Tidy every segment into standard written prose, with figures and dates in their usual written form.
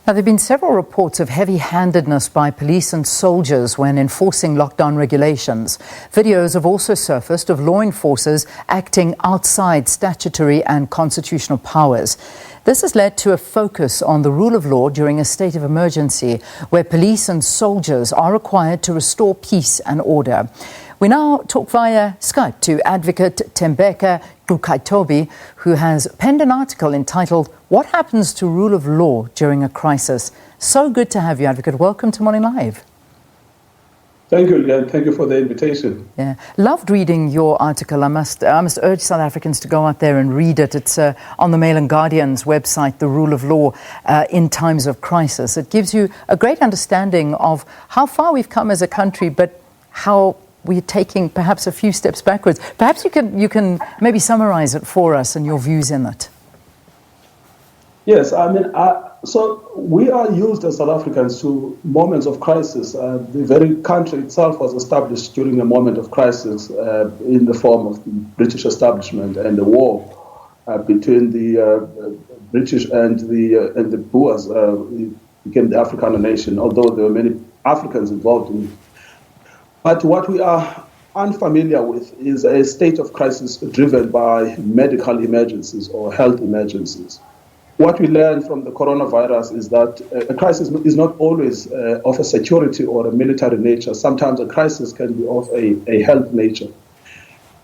Now, there have been several reports of heavy-handedness by police and soldiers when enforcing lockdown regulations. Videos have also surfaced of law enforcers acting outside statutory and constitutional powers. This has led to a focus on the rule of law during a state of emergency, where police and soldiers are required to restore peace and order. We now talk via Skype to Advocate Thembeka Ngcukaitobi, who has penned an article entitled "What Happens to Rule of Law During a Crisis?" So good to have you, Advocate. Welcome to Morning Live. Thank you, Leanne. Thank you for the invitation. Yeah, loved reading your article. I must urge South Africans to go out there and read it. It's on the Mail and Guardian's website, The Rule of Law in Times of Crisis. It gives you a great understanding of how far we've come as a country, but how we're taking perhaps a few steps backwards. Perhaps you can maybe summarize it for us and your views in it. Yes, so we are used as South Africans to moments of crisis. The very country itself was established during a moment of crisis in the form of the British establishment and the war between the British and the Boers. It became the Afrikaner nation, although there were many Africans involved in it. But what we are unfamiliar with is a state of crisis driven by medical emergencies or health emergencies. What we learned from the coronavirus is that a crisis is not always of a security or a military nature. Sometimes a crisis can be of a health nature.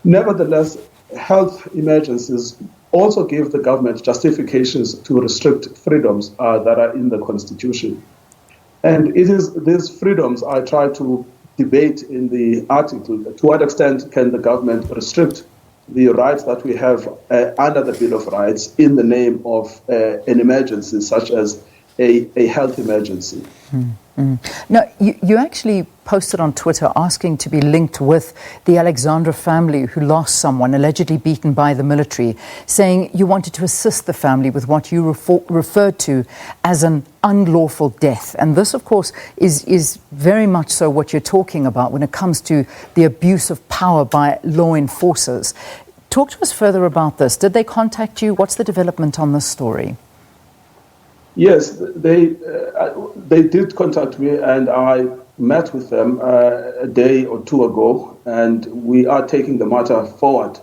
Nevertheless, health emergencies also give the government justifications to restrict freedoms that are in the Constitution. And it is these freedoms I try to debate in the article. To what extent can the government restrict the rights that we have under the Bill of Rights in the name of an emergency, such as a health emergency? Now, you actually posted on Twitter asking to be linked with the Alexandra family who lost someone allegedly beaten by the military, saying you wanted to assist the family with what you referred to as an unlawful death. And this, of course, is very much so what you're talking about when it comes to the abuse of power by law enforcers. Talk to us further about this. Did they contact you? What's the development on this story? Yes, they did contact me, and I met with them a day or two ago, and we are taking the matter forward.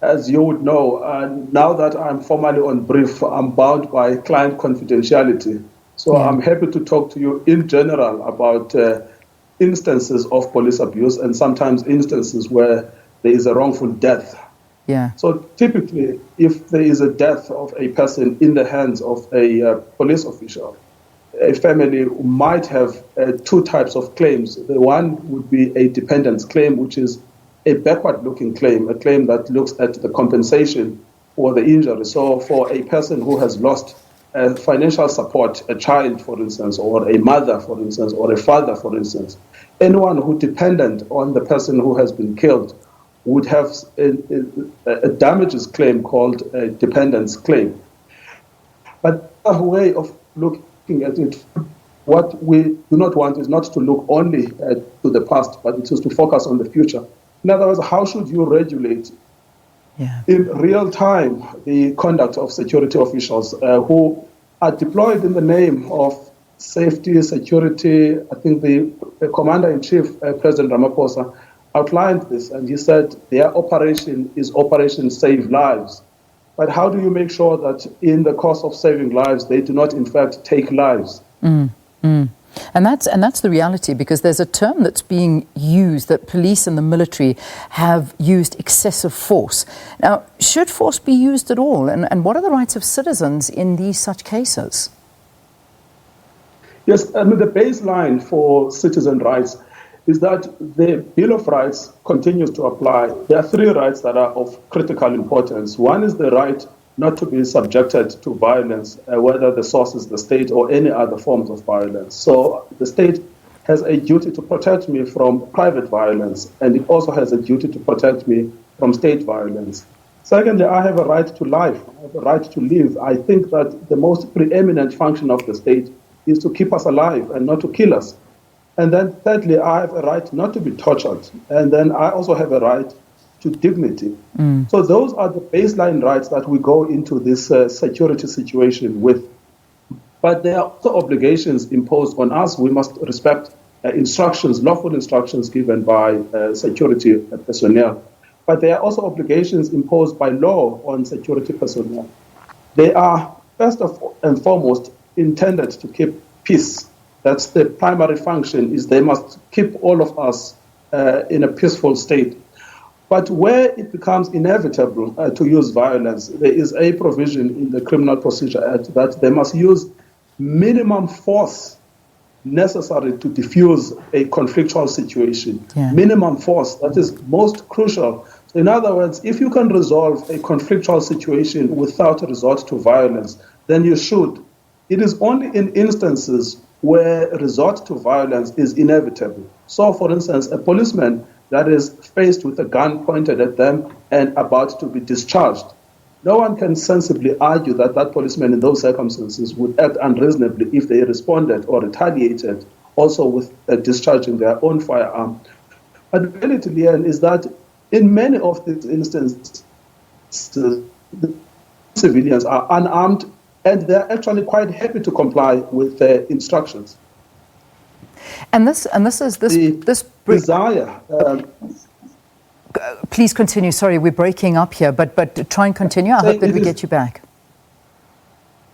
As you would know, now that I'm formally on brief, I'm bound by client confidentiality. So I'm happy to talk to you in general about instances of police abuse and sometimes instances where there is a wrongful death. Yeah. So typically, if there is a death of a person in the hands of a police official, a family might have two types of claims. The one would be a dependence claim, which is a backward-looking claim, a claim that looks at the compensation for the injury. So for a person who has lost financial support, a child, for instance, or a mother, for instance, or a father, for instance, anyone who dependent on the person who has been killed would have a damages claim called a dependence claim. But a way of looking at it, what we do not want is not to look only to the past, but it is to focus on the future. In other words, how should you regulate in real time the conduct of security officials who are deployed in the name of safety, security? I think the Commander-in-Chief, President Ramaphosa, outlined this, and he said their operation is Operation Save Lives. But how do you make sure that in the course of saving lives, they do not in fact take lives? And that's the reality, because there's a term that's being used that police and the military have used excessive force. Now, should force be used at all? And what are the rights of citizens in these such cases? Yes, I mean, the baseline for citizen rights is that the Bill of Rights continues to apply. There are three rights that are of critical importance. One is the right not to be subjected to violence, whether the source is the state or any other forms of violence. So the state has a duty to protect me from private violence, and it also has a duty to protect me from state violence. Secondly, I have a right to life, I have a right to live. I think that the most preeminent function of the state is to keep us alive and not to kill us. And then thirdly, I have a right not to be tortured. And then I also have a right to dignity. So those are the baseline rights that we go into this security situation with. But there are also obligations imposed on us. We must respect instructions, lawful instructions given by security personnel. But there are also obligations imposed by law on security personnel. They are, first and foremost, intended to keep peace. That's the primary function, is they must keep all of us in a peaceful state. But where it becomes inevitable to use violence, there is a provision in the Criminal Procedure Act that they must use minimum force necessary to diffuse a conflictual situation. Yeah. Minimum force, that is most crucial. So in other words, if you can resolve a conflictual situation without resort to violence, then you should. It is only in instances where resort to violence is inevitable. So, for instance, a policeman that is faced with a gun pointed at them and about to be discharged. No one can sensibly argue that that policeman in those circumstances would act unreasonably if they responded or retaliated, also with discharging their own firearm. But the reality, Leanne, is that in many of these instances, the civilians are unarmed and they're actually quite happy to comply with their instructions. And this desire. Please continue. Sorry, we're breaking up here, but try and continue. I hope that we get you back.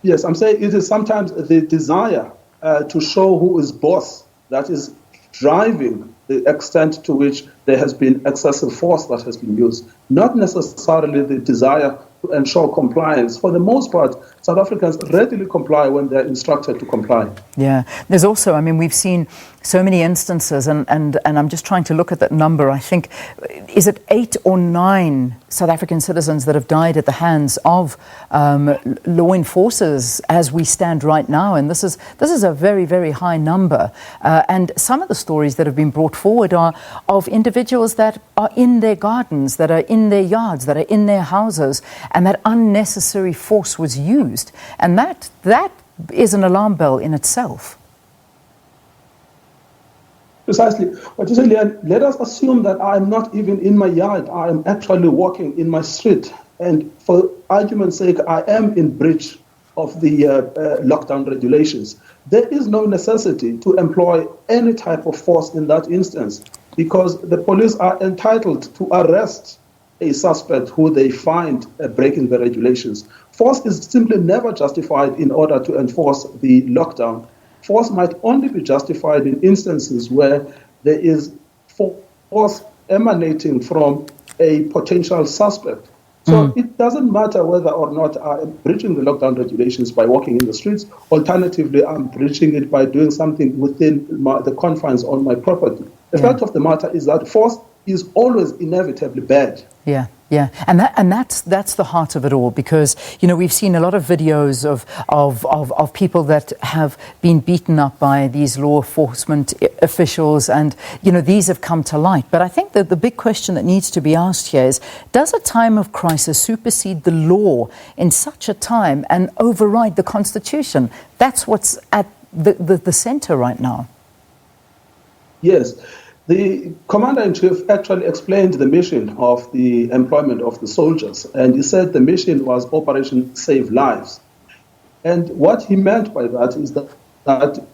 Yes, I'm saying it is sometimes the desire to show who is boss that is driving the extent to which there has been excessive force that has been used, not necessarily the desire to ensure compliance. For the most part, South Africans readily comply when they're instructed to comply. Yeah, there's also, I mean, we've seen so many instances, and I'm just trying to look at that number. I think, is it 8 or 9 South African citizens that have died at the hands of law enforcers as we stand right now? And this is a very, very high number. And some of the stories that have been brought forward are of individuals that are in their gardens, that are in their yards, that are in their houses, and that unnecessary force was used. And that is an alarm bell in itself. Precisely. But you say, let us assume that I am not even in my yard. I am actually walking in my street. And for argument's sake, I am in breach of the lockdown regulations. There is no necessity to employ any type of force in that instance, because the police are entitled to arrest a suspect who they find breaking the regulations. Force is simply never justified in order to enforce the lockdown. Force might only be justified in instances where there is force emanating from a potential suspect. So it doesn't matter whether or not I'm breaching the lockdown regulations by walking in the streets. Alternatively, I'm breaching it by doing something within the confines on my property. The fact of the matter is that force is always inevitably bad. Yeah. Yeah, and that's the heart of it all, because we've seen a lot of videos of people that have been beaten up by these law enforcement officials, and these have come to light. But I think that the big question that needs to be asked here is: does a time of crisis supersede the law in such a time and override the Constitution? That's what's at the center right now. Yes. The Commander-in-Chief actually explained the mission of the employment of the soldiers, and he said the mission was Operation Save Lives. And what he meant by that is that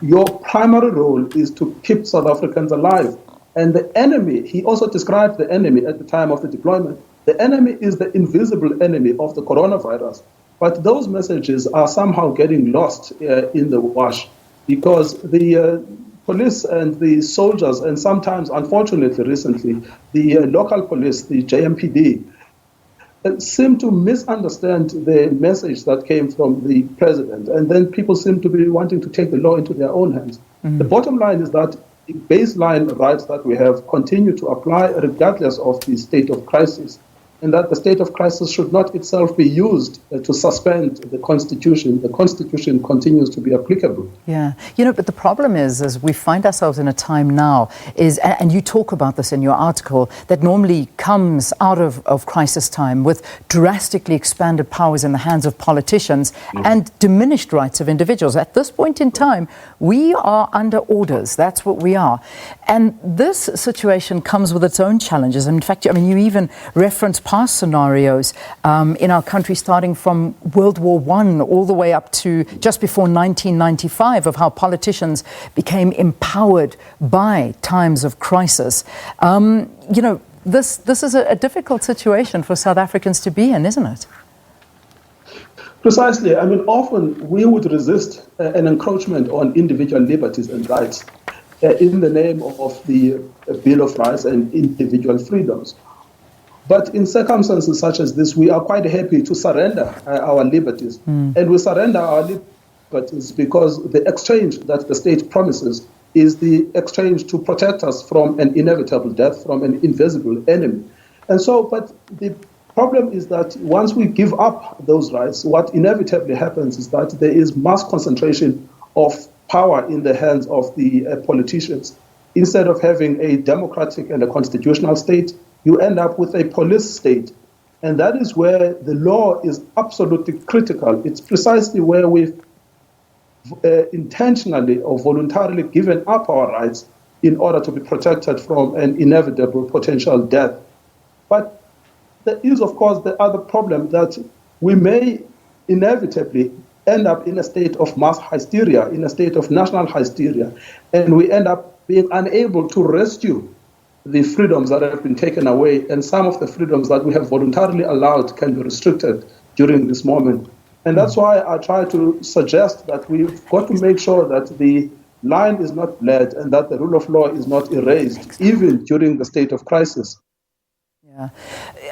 your primary role is to keep South Africans alive. And the enemy, he also described the enemy at the time of the deployment. The enemy is the invisible enemy of the coronavirus. But those messages are somehow getting lost in the wash, because the police and the soldiers, and sometimes, unfortunately, recently, the local police, the JMPD, seem to misunderstand the message that came from the president. And then people seem to be wanting to take the law into their own hands. The bottom line is that the baseline rights that we have continue to apply regardless of the state of crisis, and that the state of crisis should not itself be used to suspend the Constitution. The Constitution continues to be applicable. Yeah. But the problem is we find ourselves in a time now, and you talk about this in your article, that normally comes out of crisis time with drastically expanded powers in the hands of politicians and diminished rights of individuals. At this point in time, we are under orders. That's what we are. And this situation comes with its own challenges. In fact, you even reference past scenarios in our country, starting from World War I all the way up to just before 1995, of how politicians became empowered by times of crisis. This is a difficult situation for South Africans to be in, isn't it? Precisely. I mean, often we would resist an encroachment on individual liberties and rights in the name of the Bill of Rights and individual freedoms. But in circumstances such as this, we are quite happy to surrender our liberties. And we surrender our liberties because the exchange that the state promises is the exchange to protect us from an inevitable death, from an invisible enemy. And so, but the problem is that once we give up those rights, what inevitably happens is that there is mass concentration of power in the hands of the politicians. Instead of having a democratic and a constitutional state, you end up with a police state. And that is where the law is absolutely critical. It's precisely where we've intentionally or voluntarily given up our rights in order to be protected from an inevitable potential death. But there is, of course, the other problem that we may inevitably end up in a state of mass hysteria, in a state of national hysteria, and we end up being unable to rescue the freedoms that have been taken away, and some of the freedoms that we have voluntarily allowed can be restricted during this moment. And that's why I try to suggest that we've got to make sure that the line is not blurred and that the rule of law is not erased, even during the state of crisis. Yeah.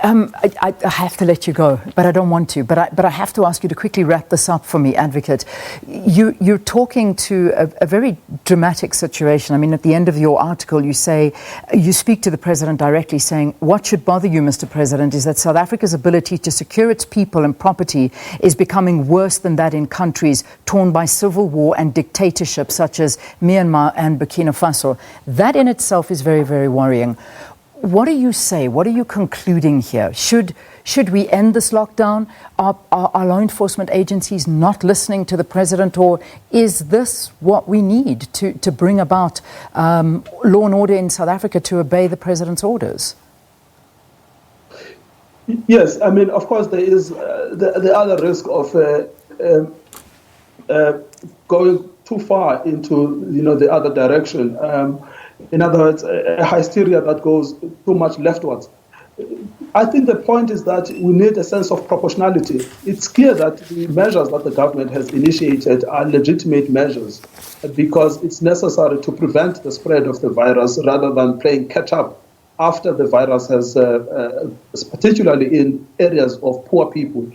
I have to let you go, but I don't want to. But I have to ask you to quickly wrap this up for me, Advocate. You're talking to a very dramatic situation. I mean, at the end of your article, you speak to the President directly, saying, what should bother you, Mr. President, is that South Africa's ability to secure its people and property is becoming worse than that in countries torn by civil war and dictatorship, such as Myanmar and Burkina Faso. That in itself is very, very worrying. What do you say? What are you concluding here? Should we end this lockdown? Are law enforcement agencies not listening to the President, or is this what we need to bring about law and order in South Africa, to obey the President's orders? Yes, I mean, of course, there is the other risk of going too far into the other direction. In other words, a hysteria that goes too much leftwards. I think the point is that we need a sense of proportionality. It's clear that the measures that the government has initiated are legitimate measures because it's necessary to prevent the spread of the virus rather than playing catch-up after the virus has, particularly in areas of poor people.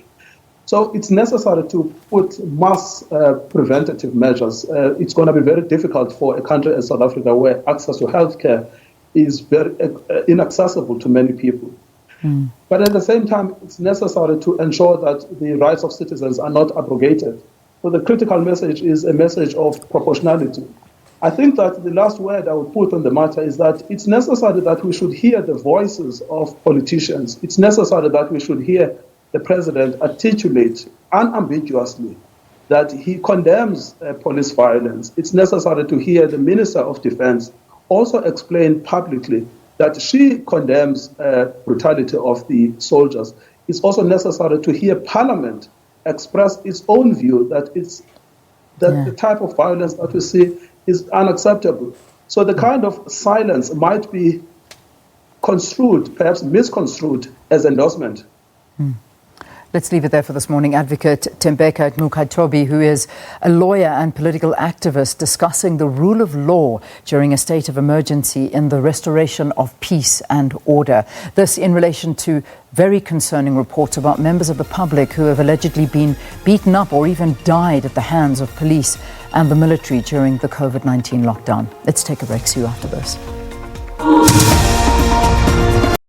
So it's necessary to put mass preventative measures. It's going to be very difficult for a country as South Africa, where access to healthcare is very inaccessible to many people. But at the same time, it's necessary to ensure that the rights of citizens are not abrogated. So the critical message is a message of proportionality. I think that the last word I would put on the matter is that it's necessary that we should hear the voices of politicians. It's necessary that we should hear the President articulate unambiguously that he condemns police violence. It's necessary to hear the Minister of Defense also explain publicly that she condemns brutality of the soldiers. It's also necessary to hear Parliament express its own view that the type of violence that we see is unacceptable. So the kind of silence might be construed, perhaps misconstrued, as endorsement. Let's leave it there for this morning. Advocate Thembeka Ngcukaitobi, who is a lawyer and political activist, discussing the rule of law during a state of emergency in the restoration of peace and order. This in relation to very concerning reports about members of the public who have allegedly been beaten up or even died at the hands of police and the military during the COVID-19 lockdown. Let's take a break. See you after this.